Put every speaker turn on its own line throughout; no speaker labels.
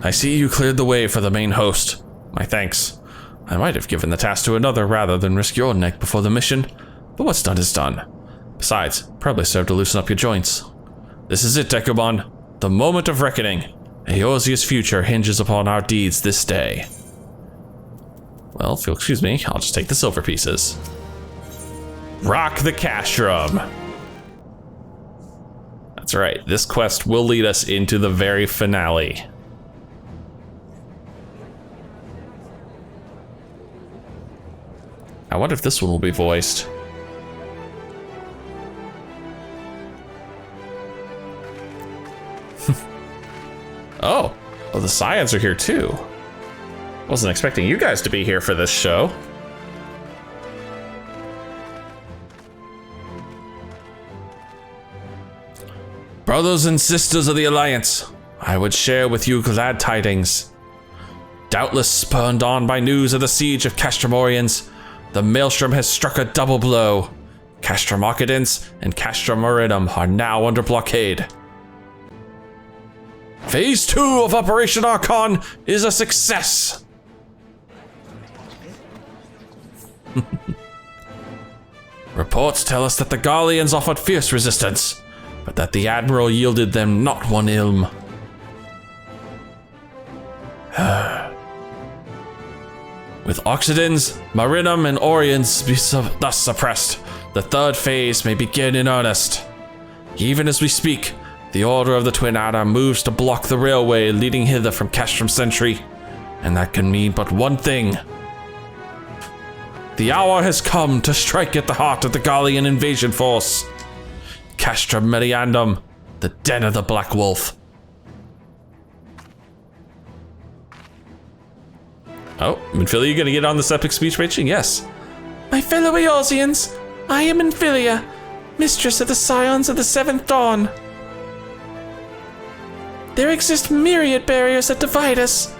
I see you cleared the way for the main host. My thanks. I might have given the task to another rather than risk your neck before the mission, but what's done is done. Besides, probably served to loosen up your joints. This is it, Dekumon. The moment of reckoning. Eorzea's future hinges upon our deeds this day. Well, if you'll excuse me, I'll just take the silver pieces. Rock the Castrum. That's right, this quest will lead us into the very finale. I wonder if this one will be voiced. Oh, the Scions are here too. Wasn't expecting you guys to be here for this show. Brothers and sisters of the Alliance, I would share with you glad tidings. Doubtless spurred on by news of the siege of Castrum Meridianum, the Maelstrom has struck a double blow. Castrum Meridianum and Castrum Meridianum are now under blockade. Phase 2 of Operation Archon is a success. Reports tell us that the Garleans offered fierce resistance, but that the Admiral yielded them not one ilm. With Oxidans, Marinum, and Orions thus suppressed, the third phase may begin in earnest. Even as we speak, the Order of the Twin Adder moves to block the railway leading hither from Castrum Sentry, and that can mean but one thing. The hour has come to strike at the heart of the Garlean invasion force. Castrum Meridianum, the den of the Black Wolf. Oh, Infilia, you gonna get on this epic speech pitching? Yes.
My fellow Eorzeans, I am Infilia, mistress of the Scions of the Seventh Dawn. There exist myriad barriers that divide us,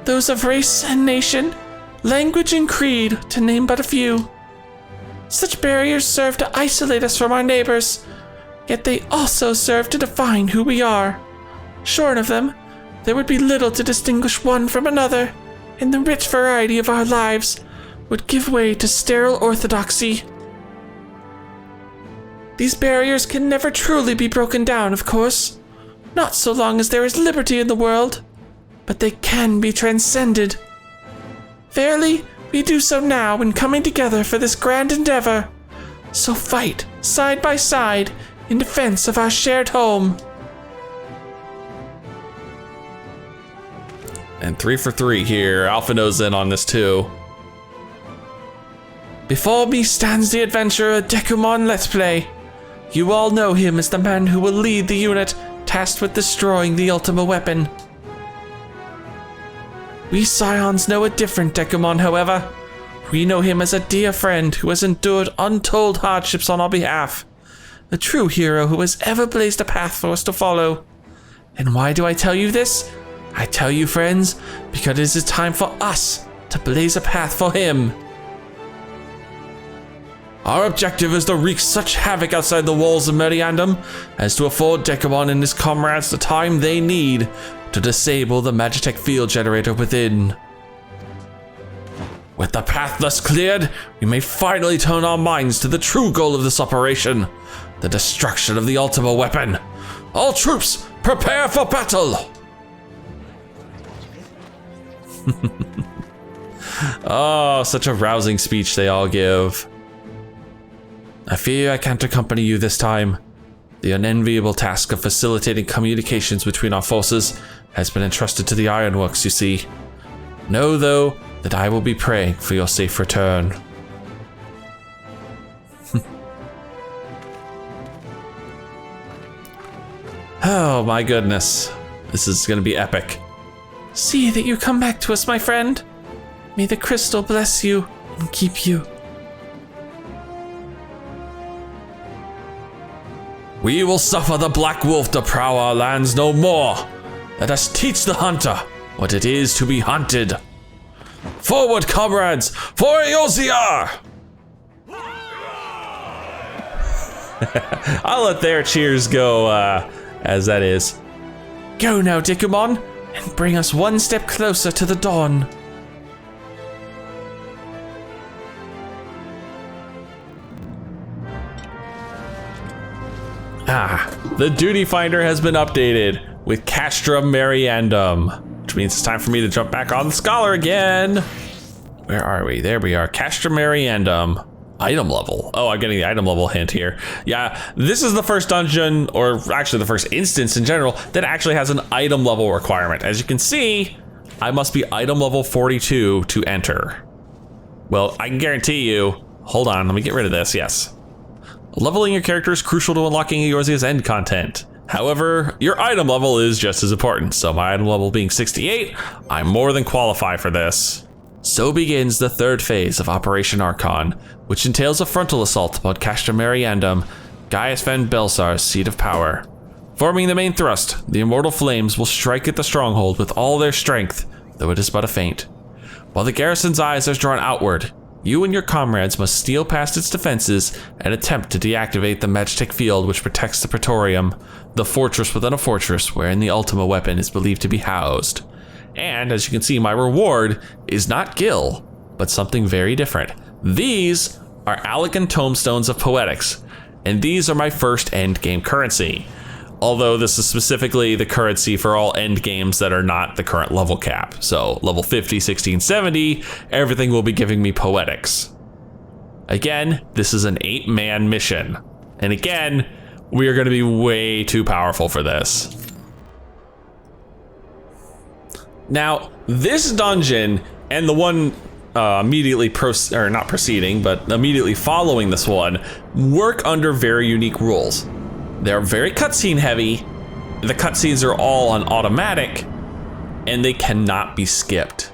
those of race and nation, language and creed, to name but a few. Such barriers serve to isolate us from our neighbors, yet they also serve to define who we are. Shorn of them, there would be little to distinguish one from another, and the rich variety of our lives would give way to sterile orthodoxy. These barriers can never truly be broken down, of course, not so long as there is liberty in the world, but they can be transcended. Verily, we do so now in coming together for this grand endeavor. So fight, side by side, in defense of our shared home.
And 3 for 3 here. Alpha knows in on this too.
Before me stands the adventurer Dekumon Let's Play. You all know him as the man who will lead the unit tasked with destroying the Ultima weapon. We Scions know a different Dekumon, however. We know him as a dear friend who has endured untold hardships on our behalf. A true hero who has ever blazed a path for us to follow. And why do I tell you this? I tell you, friends, because it is time for us to blaze a path for him.
Our objective is to wreak such havoc outside the walls of Meridianum as to afford Dekumon and his comrades the time they need to disable the Magitech field generator within. With the path thus cleared, we may finally turn our minds to the true goal of this operation, the destruction of the Ultima weapon. All troops, prepare for battle! Oh, such a rousing speech they all give. I fear I can't accompany you this time. The unenviable task of facilitating communications between our forces has been entrusted to the Ironworks, you see. Know, though, that I will be praying for your safe return. Oh my goodness. This is gonna be epic.
See that you come back to us, my friend. May the crystal bless you and keep you.
We will suffer the Black Wolf to prowl our lands no more. Let us teach the hunter what it is to be hunted. Forward, comrades, for Eorzea! I'll let their cheers go as that is.
Go now, Dekumon. and bring us one step closer to the dawn.
The duty finder has been updated with Castrum Meridianum, which means it's time for me to jump back on the scholar again. Where are we? There we are. Castrum Meridianum. Item level. Oh, I'm getting the item level hint here. Yeah, this is the first dungeon, or actually the first instance in general, that actually has an item level requirement. As you can see, I must be item level 42 to enter. Well, I can guarantee you, hold on, let me get rid of this, yes. Leveling your character is crucial to unlocking Eorzea's end content. However, your item level is just as important, so my item level being 68, I'm more than qualified for this. So begins the third phase of Operation Archon, which entails a frontal assault upon Castrum Meridianum, Gaius Van Belsar's seat of power. Forming the main thrust, the immortal flames will strike at the stronghold with all their strength, though it is but a feint. While the garrison's eyes are drawn outward, you and your comrades must steal past its defenses and attempt to deactivate the magic field which protects the Praetorium, the fortress within a fortress wherein the Ultima weapon is believed to be housed. And as you can see, my reward is not Gil, but something very different. These are Allegan Tomestones of Poetics, and these are my first end game currency. Although this is specifically the currency for all end games that are not the current level cap. So level 50, 16, 70, everything will be giving me Poetics. Again, this is an 8-man mission. And again, we are gonna be way too powerful for this. Now, this dungeon and the one immediately following this one work under very unique rules. They're very cutscene heavy, the cutscenes are all on automatic, and they cannot be skipped.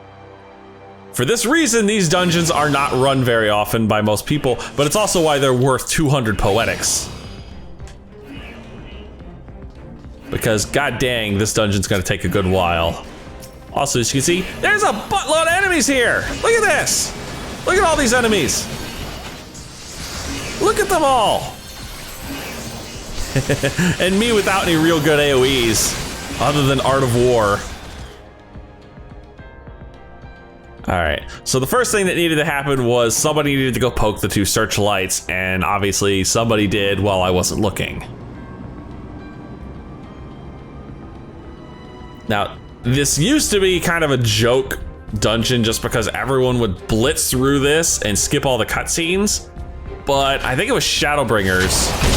For this reason, these dungeons are not run very often by most people, but it's also why they're worth 200 Poetics. Because god dang, this dungeon's gonna take a good while. Also, as you can see, there's a buttload of enemies here. Look at this. Look at all these enemies. Look at them all. And me without any real good AoEs, other than Art of War. All right, so the first thing that needed to happen was somebody needed to go poke the 2 searchlights, and obviously somebody did while I wasn't looking. Now, this used to be kind of a joke dungeon just because everyone would blitz through this and skip all the cutscenes, but I think it was Shadowbringers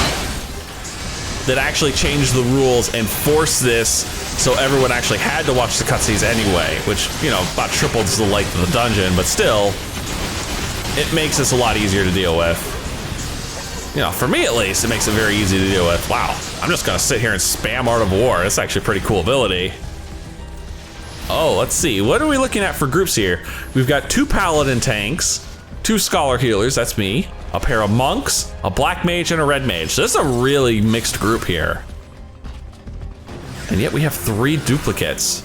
that actually changed the rules and forced this so everyone actually had to watch the cutscenes anyway, which, you know, about triples the length of the dungeon, but still, it makes this a lot easier to deal with. You know, for me at least, it makes it very easy to deal with. Wow, I'm just gonna sit here and spam Art of War. That's actually a pretty cool ability. Oh, let's see, what are we looking at for groups here? We've got 2 paladin tanks, 2 scholar healers, that's me, a pair of monks, a black mage, and a red mage. So this is a really mixed group here. And yet we have 3 duplicates.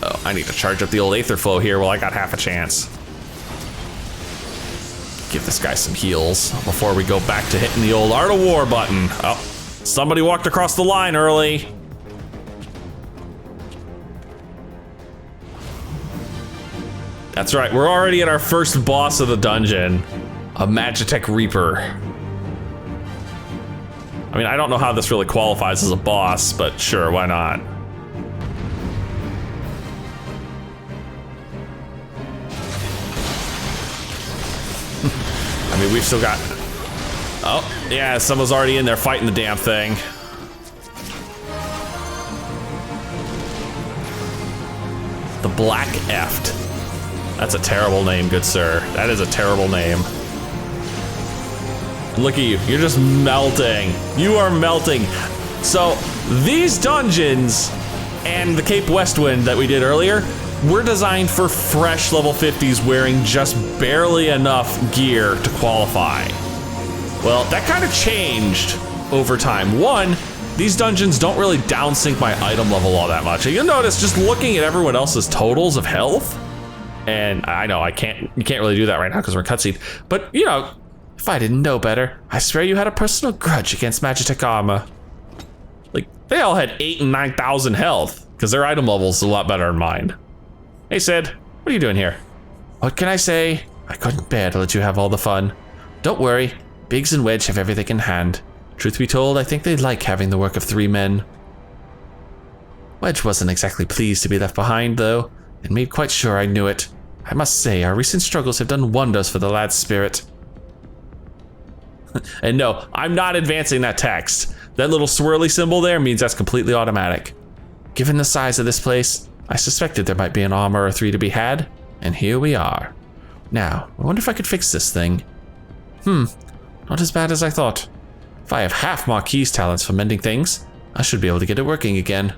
Oh, I need to charge up the old Aether Flow here while I got half a chance. Give this guy some heals before we go back to hitting the old Art of War button. Oh, somebody walked across the line early. That's right, we're already at our first boss of the dungeon, a Magitek Reaper. I mean, I don't know how this really qualifies as a boss, but sure, why not? I mean, we've still got... Oh, yeah, someone's already in there fighting the damn thing. The Black Eft. That's a terrible name, good sir. That is a terrible name. Look at you, you're just melting. You are melting. So these dungeons and the Cape Westwind that we did earlier were designed for fresh level 50s wearing just barely enough gear to qualify. Well, that kind of changed over time. One, these dungeons don't really downsync my item level all that much. You'll notice just looking at everyone else's totals of health, and I know you can't really do that right now because we're in cutscene, but you know, if I didn't know better, I swear you had a personal grudge against Magitek armor. Like, They all had 8,000 and 9,000 health, because their item level is a lot better than mine. Hey Sid, what are you doing here? What can I say? I couldn't bear to let you have all the fun. Don't worry, Biggs and Wedge have everything in hand. Truth be told, I think they'd like having the work of 3 men. Wedge wasn't exactly pleased to be left behind, though, and made quite sure I knew it. I must say, our recent struggles have done wonders for the lad's spirit. And no, I'm not advancing that text. That little swirly symbol there means that's completely automatic. Given the size of this place, I suspected there might be an armor or 3 to be had, and here we are. Now, I wonder if I could fix this thing. Not as bad as I thought. If I have half Marquis's talents for mending things, I should be able to get it working again.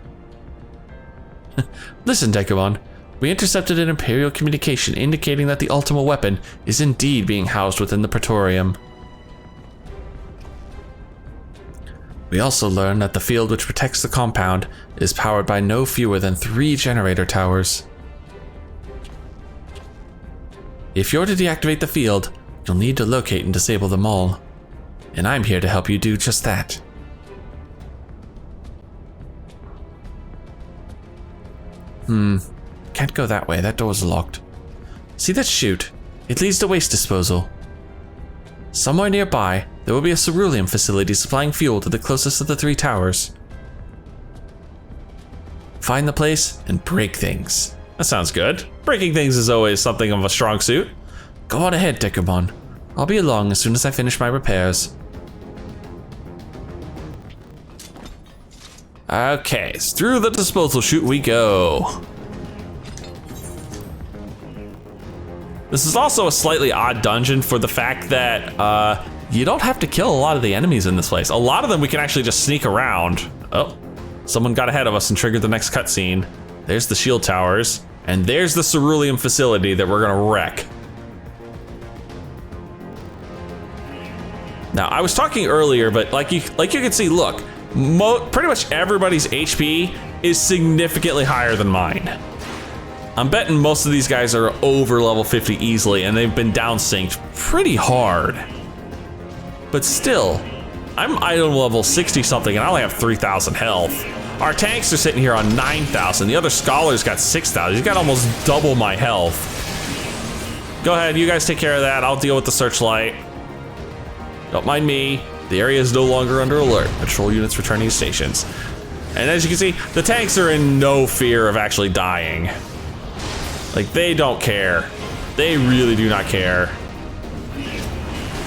Listen, Dekumon. We intercepted an Imperial communication indicating that the Ultima weapon is indeed being housed within the Praetorium. We also learned that the field which protects the compound is powered by no fewer than 3 generator towers. If you're to deactivate the field, you'll need to locate and disable them all. And I'm here to help you do just that. Can't go that way, that door's locked. See that chute? It leads to waste disposal. Somewhere nearby, there will be a cerulean facility supplying fuel to the closest of the 3 towers. Find the place and break things. That sounds good. Breaking things is always something of a strong suit. Go on ahead, Dekumon. I'll be along as soon as I finish my repairs. Okay, through the disposal chute we go. This is also a slightly odd dungeon for the fact that you don't have to kill a lot of the enemies in this place. A lot of them we can actually just sneak around. Oh, someone got ahead of us and triggered the next cutscene. There's the shield towers, and there's the cerulean facility that we're gonna wreck. Now, I was talking earlier, but like you can see, look, pretty much everybody's HP is significantly higher than mine. I'm betting most of these guys are over level 50 easily, and they've been down synced pretty hard. But still, I'm item level 60 something, and I only have 3,000 health. Our tanks are sitting here on 9,000. The other scholars got 6,000. He's got almost double my health. Go ahead, you guys take care of that. I'll deal with the searchlight. Don't mind me. The area is no longer under alert. Patrol units returning to stations. And as you can see, the tanks are in no fear of actually dying. Like, they don't care. They really do not care.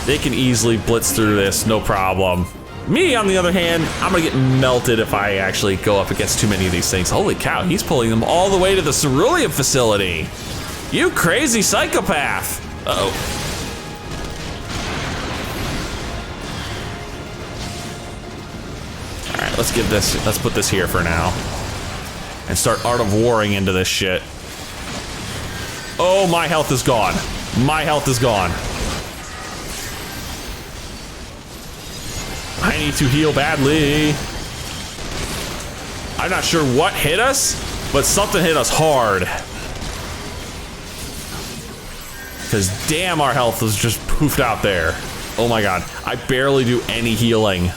They can easily blitz through this, no problem. Me, on the other hand, I'm gonna get melted if I actually go up against too many of these things. Holy cow, he's pulling them all the way to the cerulean facility. You crazy psychopath. Uh-oh. All right, let's put this here for now. And start Art of Warring into this shit. Oh, my health is gone. My health is gone. I need to heal badly. I'm not sure what hit us, but something hit us hard. Because damn, our health was just poofed out there. Oh my god, I barely do any healing.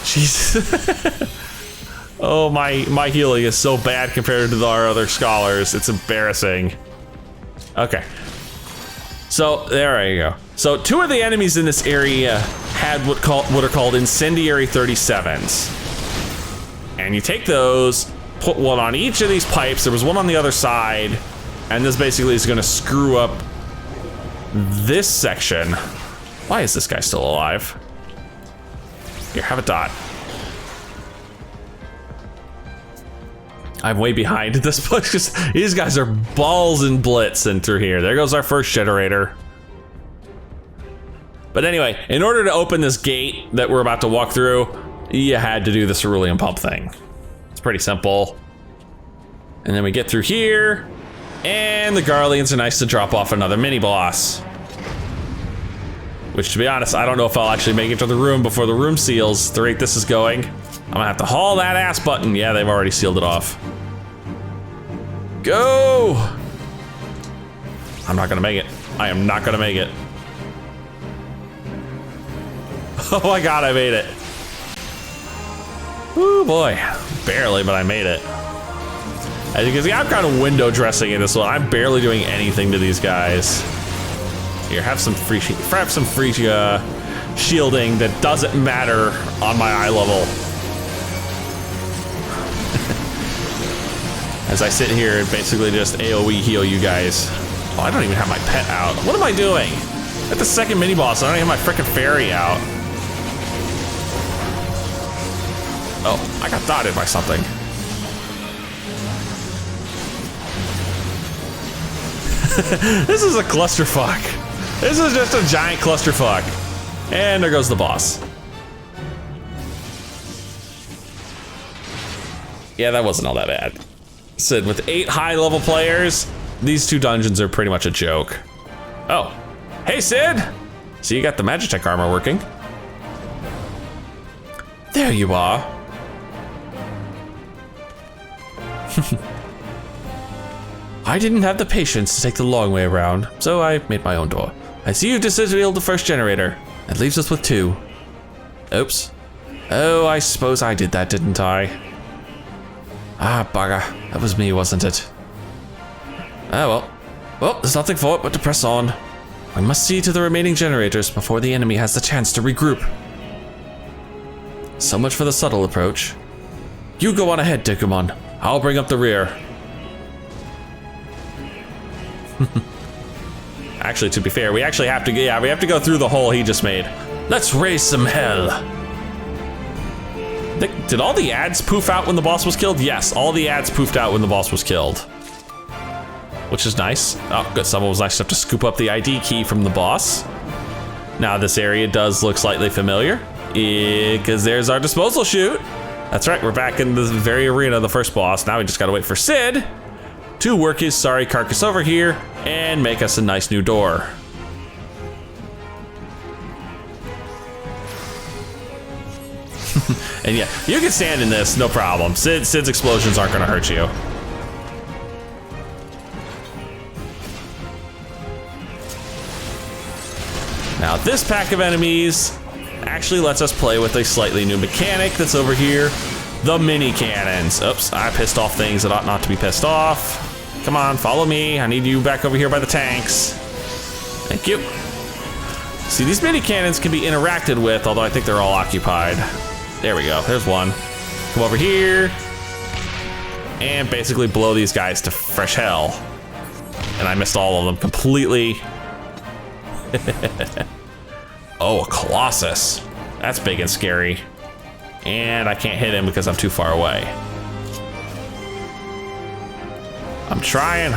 Jesus. Oh, my healing is so bad compared to our other scholars. It's embarrassing. Okay. So, there you go. So, 2 of the enemies in this area had what are called incendiary 37s. And you take those, put one on each of these pipes. There was one on the other side. And this basically is gonna screw up this section. Why is this guy still alive? Here, have a dot. I'm way behind at this point because these guys are balls and blitzing through here. There goes our first generator. But anyway, in order to open this gate that we're about to walk through, you had to do the cerulean pump thing. It's pretty simple. And then we get through here, and the Garleans are nice to drop off another mini boss. Which, to be honest, I don't know if I'll actually make it to the room before the room seals. The rate this is going, I'm gonna have to haul that ass button. Yeah, they've already sealed it off. Go! I'm not gonna make it. I am not gonna make it. Oh my god, I made it. Ooh boy, barely, but I made it. As you can see, I'm kind of window dressing in this one. I'm barely doing anything to these guys. Here, have some free shielding that doesn't matter on my eye level. As I sit here and basically just AoE heal you guys. Oh, I don't even have my pet out. What am I doing? At the second mini boss, I don't even have my frickin' fairy out. Oh, I got dotted by something. This is a clusterfuck. This is just a giant clusterfuck. And there goes the boss. Yeah, that wasn't all that bad. Sid, with 8 high-level players, these 2 dungeons are pretty much a joke. Oh, hey Sid! So you got the Magitech armor working. There you are. I didn't have the patience to take the long way around, so I made my own door. I see you disassembled the first generator. That leaves us with 2. Oops. Oh, I suppose I did that, didn't I? Ah, bugger. That was me, wasn't it? Ah, well. Well, there's nothing for it but to press on. I must see to the remaining generators before the enemy has the chance to regroup. So much for the subtle approach. You go on ahead, Dekumon. I'll bring up the rear. Actually, to be fair, we actually have to, we have to go through the hole he just made. Let's raise some hell. Did all the ads poof out when the boss was killed? Yes, all the ads poofed out when the boss was killed. Which is nice. Oh, good, someone was nice enough to scoop up the ID key from the boss. Now this area does look slightly familiar, because there's our disposal chute. That's right, we're back in the very arena of the first boss. Now we just gotta wait for Sid to work his sorry carcass over here and make us a nice new door. And yeah, you can stand in this, no problem. Sid's explosions aren't gonna hurt you. Now this pack of enemies actually lets us play with a slightly new mechanic that's over here. The mini cannons. Oops, I pissed off things that ought not to be pissed off. Come on, follow me. I need you back over here by the tanks. Thank you. See, these mini cannons can be interacted with, although I think they're all occupied. There we go, there's one. Come over here and basically blow these guys to fresh hell. And I missed all of them completely. Oh, a Colossus. That's big and scary. And I can't hit him because I'm too far away. I'm trying.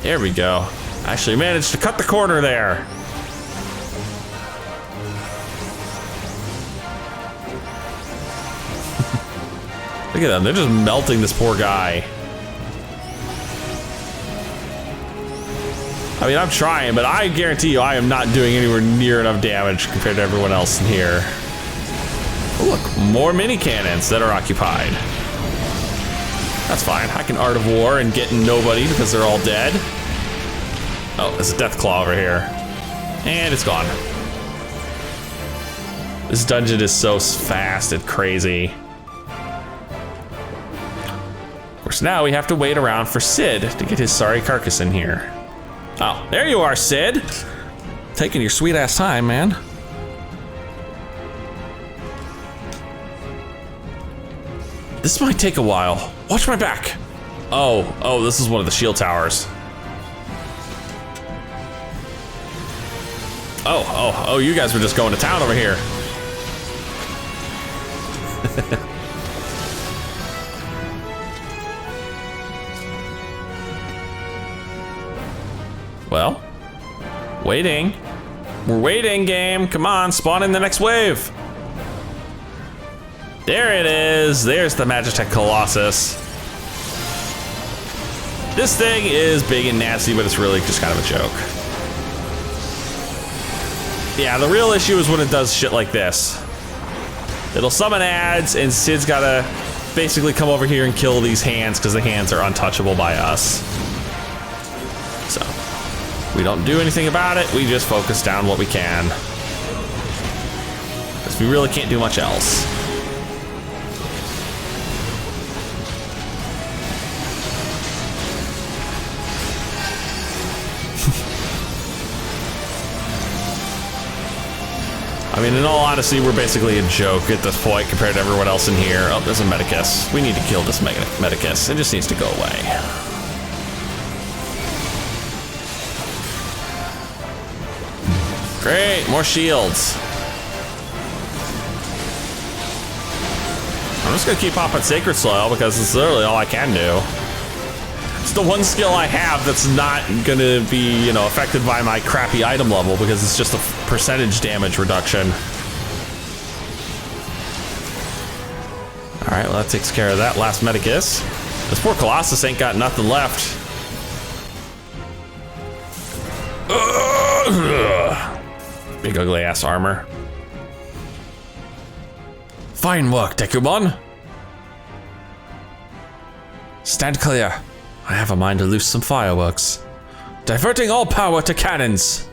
There we go. Actually managed to cut the corner there. Look at them, they're just melting this poor guy. I mean, I'm trying, but I guarantee you I am not doing anywhere near enough damage compared to everyone else in here. Oh, look, more mini cannons that are occupied. That's fine, I can Art of War and get nobody because they're all dead. Oh, there's a death claw over here. And it's gone. This dungeon is so fast and crazy. Of course, now we have to wait around for Sid to get his sorry carcass in here. Oh, there you are, Sid. Taking your sweet ass time, man. This might take a while. Watch my back. Oh, this is one of the shield towers. Oh, you guys were just going to town over here. Well, waiting. We're waiting, game. Come on, spawn in the next wave. There it is. There's the Magitech Colossus. This thing is big and nasty, but it's really just kind of a joke. Yeah, the real issue is when it does shit like this. It'll summon ads, and Sid's gotta basically come over here and kill these hands because the hands are untouchable by us. So, we don't do anything about it, we just focus down what we can. because we really can't do much else. I mean, in all honesty, we're basically a joke at this point compared to everyone else in here. Oh, there's a Medicus. We need to kill this Medicus. It just needs to go away. Great, more shields. I'm just gonna keep popping Sacred Soil because it's literally all I can do. It's the one skill I have that's not gonna be, affected by my crappy item level because it's just a percentage damage reduction. All right, well that takes care of that last Medicus. This poor Colossus ain't got nothing left. Big ugly ass armor. Fine work, Dekumon. Stand clear. I have a mind to loose some fireworks. Diverting all power to cannons.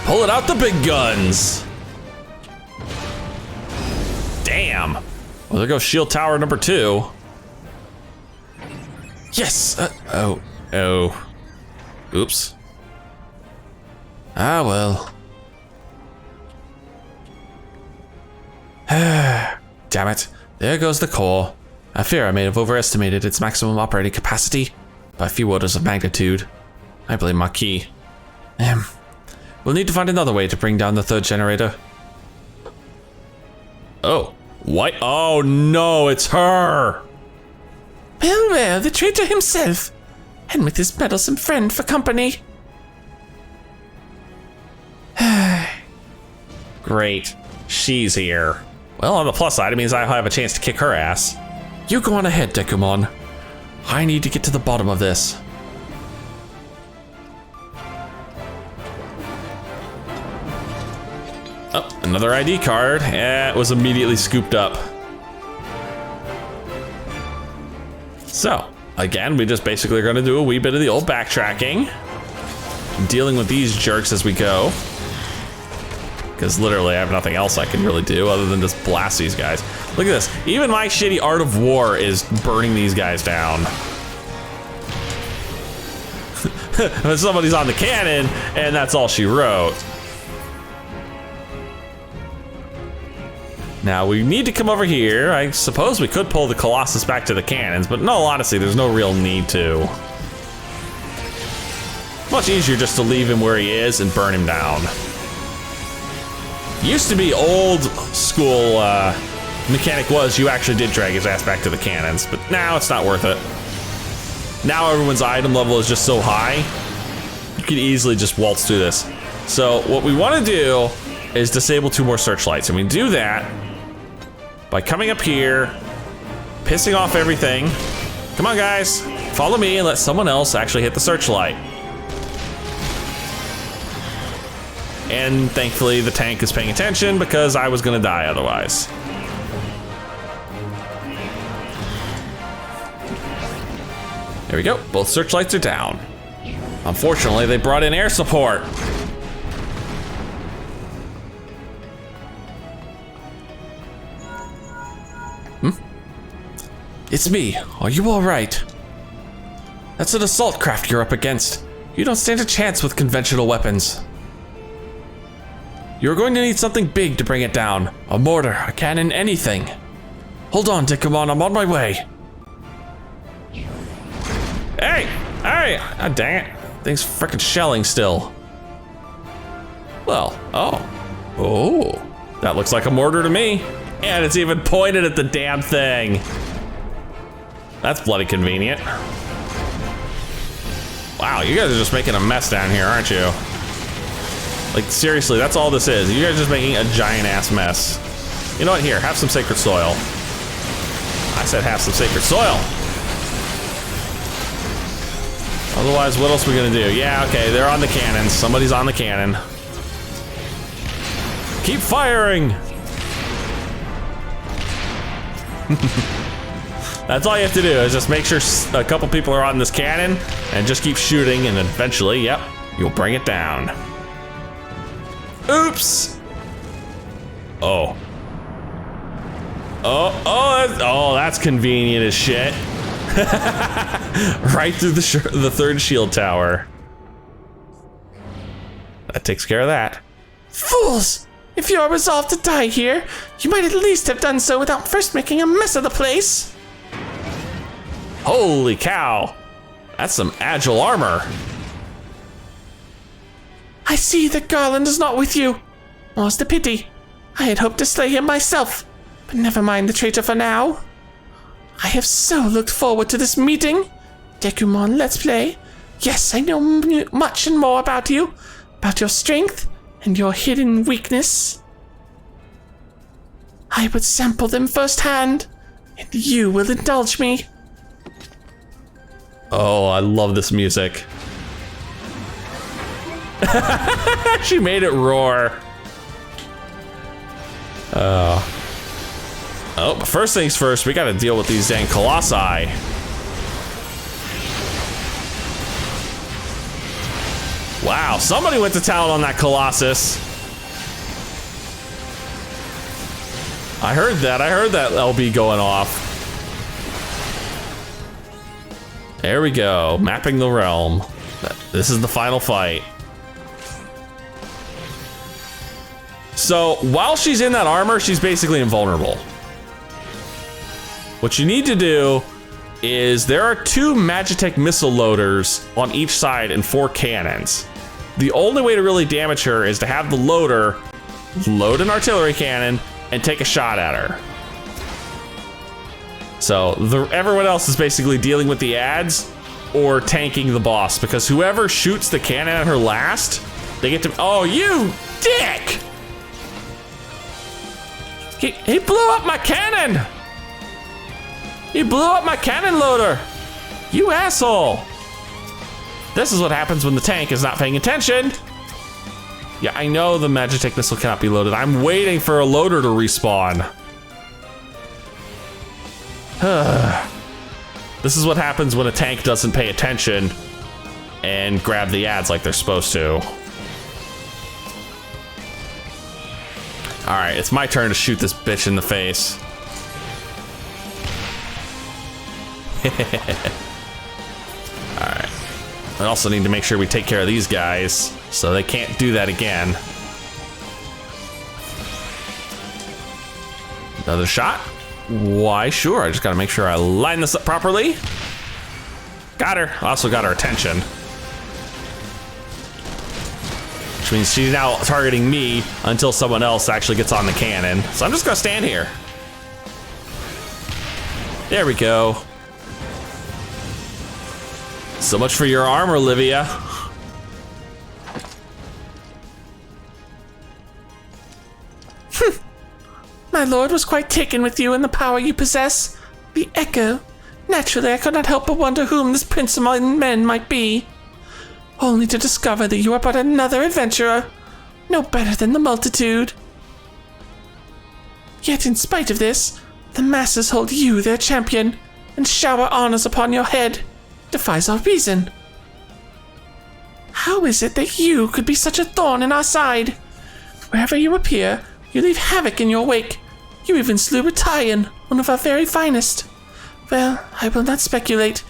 Pulling out the big guns. Damn. Well, there goes shield tower number 2. Yes. Oh. Oops. Ah, well. Damn it. There goes the core. I fear I may have overestimated its maximum operating capacity by a few orders of magnitude. I blame Marquis. We'll need to find another way to bring down the 3rd generator. Oh. What? Oh no, it's her!
Well, the traitor himself. And with his meddlesome friend for company.
Great. She's here. Well, on the plus side, it means I'll have a chance to kick her ass. You go on ahead, Dekumon. I need to get to the bottom of this. Oh, another ID card. It was immediately scooped up. So, again, we just basically are gonna do a wee bit of the old backtracking. Dealing with these jerks as we go. Because literally I have nothing else I can really do other than just blast these guys. Look at this. Even my shitty Art of War is burning these guys down. Somebody's on the cannon, and that's all she wrote. Now we need to come over here. I suppose we could pull the Colossus back to the cannons, but no, honestly, there's no real need to. Much easier just to leave him where he is and burn him down. Used to be old school mechanic was you actually did drag his ass back to the cannons, but now it's not worth it. Now everyone's item level is just so high, you could easily just waltz through this. So what we want to do is disable 2 more searchlights, and we do that by coming up here, pissing off everything. Come on guys, follow me and let someone else actually hit the searchlight. And thankfully the tank is paying attention because I was gonna die otherwise. There we go, both searchlights are down. Unfortunately, they brought in air support. It's me, are you all right? That's an assault craft you're up against. You don't stand a chance with conventional weapons. You're going to need something big to bring it down. A mortar, a cannon, anything. Hold on, Dekumon, I'm on my way. Hey! Hey! God dang it. Thing's frickin' shelling still. Well, oh. That looks like a mortar to me. And it's even pointed at the damn thing. That's bloody convenient. Wow, you guys are just making a mess down here, aren't you? Like, seriously, that's all this is. You guys are just making a giant ass mess. You know what? Here, have some sacred soil. I said have some sacred soil. Otherwise, what else are we gonna do? Yeah, okay, they're on the cannons. Somebody's on the cannon. Keep firing! That's all you have to do is just make sure a couple people are on this cannon and just keep shooting, and eventually, yep, you'll bring it down. Oops. Oh. Oh, that's convenient as shit. Right through the third shield tower. That takes care of that.
Fools! If you are resolved to die here, you might at least have done so without first making a mess of the place.
Holy cow! That's some agile armor.
I see that Garland is not with you. More's the pity. I had hoped to slay him myself, but never mind the traitor for now. I have so looked forward to this meeting. Dekumon, let's play. Yes, I know much and more about you, about your strength and your hidden weakness. I would sample them firsthand, and you will indulge me.
Oh, I love this music. She made it roar. Oh, but first things first, we gotta deal with these dang colossi. Wow, somebody went to town on that colossus. I heard that LB going off. There we go, mapping the realm. This is the final fight. So while she's in that armor, she's basically invulnerable. What you need to do is there are 2 Magitech missile loaders on each side and 4 cannons. The only way to really damage her is to have the loader load an artillery cannon and take a shot at her. So everyone else is basically dealing with the ads or tanking the boss, because whoever shoots the cannon at her last, they get to, oh, you dick! He blew up my cannon! He blew up my cannon loader! You asshole! This is what happens when the tank is not paying attention. Yeah, I know the Magitech missile cannot be loaded. I'm waiting for a loader to respawn. This is what happens when a tank doesn't pay attention and grab the ads like they're supposed to. All right, it's my turn to shoot this bitch in the face. All right. I also need to make sure we take care of these guys so they can't do that again. Another shot? Why, sure. I just gotta make sure I line this up properly. Got her. Also got her attention. Which means she's now targeting me until someone else actually gets on the cannon. So I'm just gonna stand here. There we go. So much for your armor, Livia.
My lord was quite taken with you and the power you possess. The Echo. Naturally, I could not help but wonder whom this prince among men might be. Only to discover that you are but another adventurer. No better than the multitude. Yet in spite of this, the masses hold you their champion and shower honors upon your head. Defies our reason. How is it that you could be such a thorn in our side? Wherever you appear, you leave havoc in your wake. You even slew a Taian, one of our very finest. Well, I will not speculate.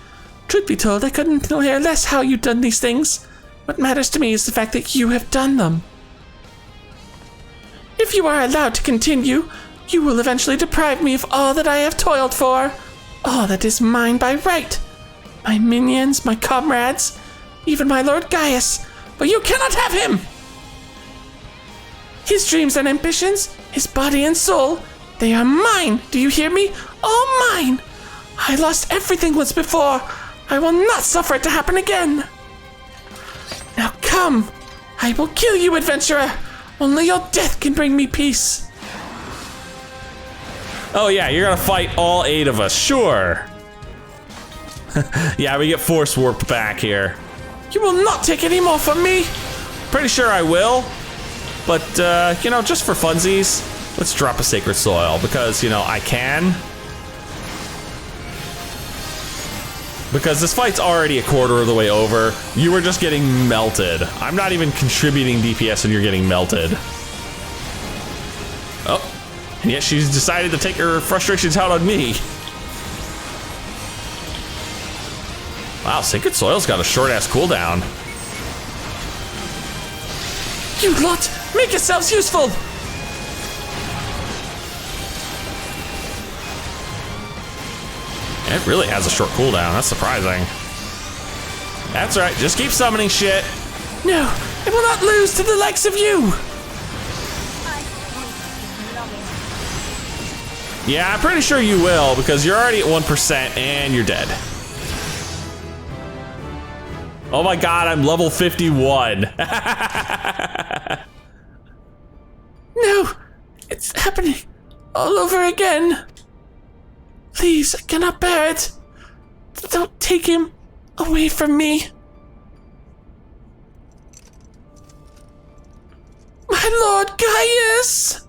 Truth be told, I couldn't care less how you've done these things. What matters to me is the fact that you have done them. If you are allowed to continue, you will eventually deprive me of all that I have toiled for. All that is mine by right. My minions, my comrades, even my Lord Gaius. But you cannot have him! His dreams and ambitions, his body and soul, they are mine. Do you hear me? All mine. I lost everything once before. I will not suffer it to happen again. Now come. I will kill you, adventurer. Only your death can bring me peace.
Oh yeah, you're gonna fight all 8 of us, sure. Yeah, we get force warped back here.
You will not take any more from me.
Pretty sure I will. But, you know, just for funsies, let's drop a Sacred Soil because, you know, I can. Because this fight's already a quarter of the way over. You were just getting melted. I'm not even contributing DPS and you're getting melted. Oh, and yet she's decided to take her frustrations out on me. Wow, Sacred Soil's got a short-ass cooldown.
You lot, make yourselves useful!
It really has a short cooldown, that's surprising. That's right, just keep summoning shit.
No, I will not lose to the likes of you!
Yeah, I'm pretty sure you will, because you're already at 1% and you're dead. Oh my god, I'm level 51.
No, it's happening all over again. Please, I cannot bear it. Don't take him away from me. My Lord Gaius!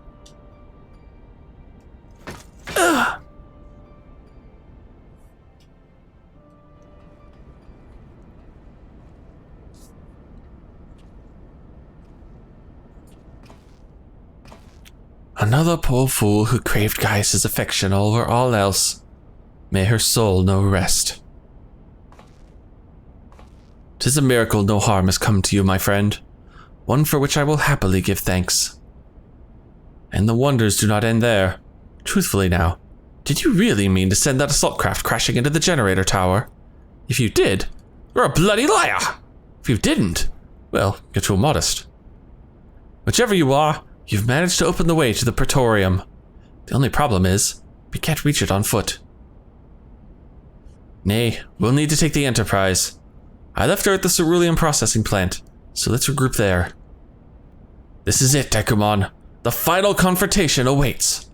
Ugh.
Another poor fool who craved Gaius' affection over all else. May her soul know rest. 'Tis a miracle no harm has come to you, my friend, one for which I will happily give thanks. And the wonders do not end there. Truthfully now, did you really mean to send that assault craft crashing into the generator tower? If you did, you're a bloody liar! If you didn't, well, you're too modest. Whichever you are, you've managed to open the way to the Praetorium. The only problem is, we can't reach it on foot. Nay, we'll need to take the Enterprise. I left her at the cerulean processing plant, so let's regroup there. This is it, Dekumon. The final confrontation awaits.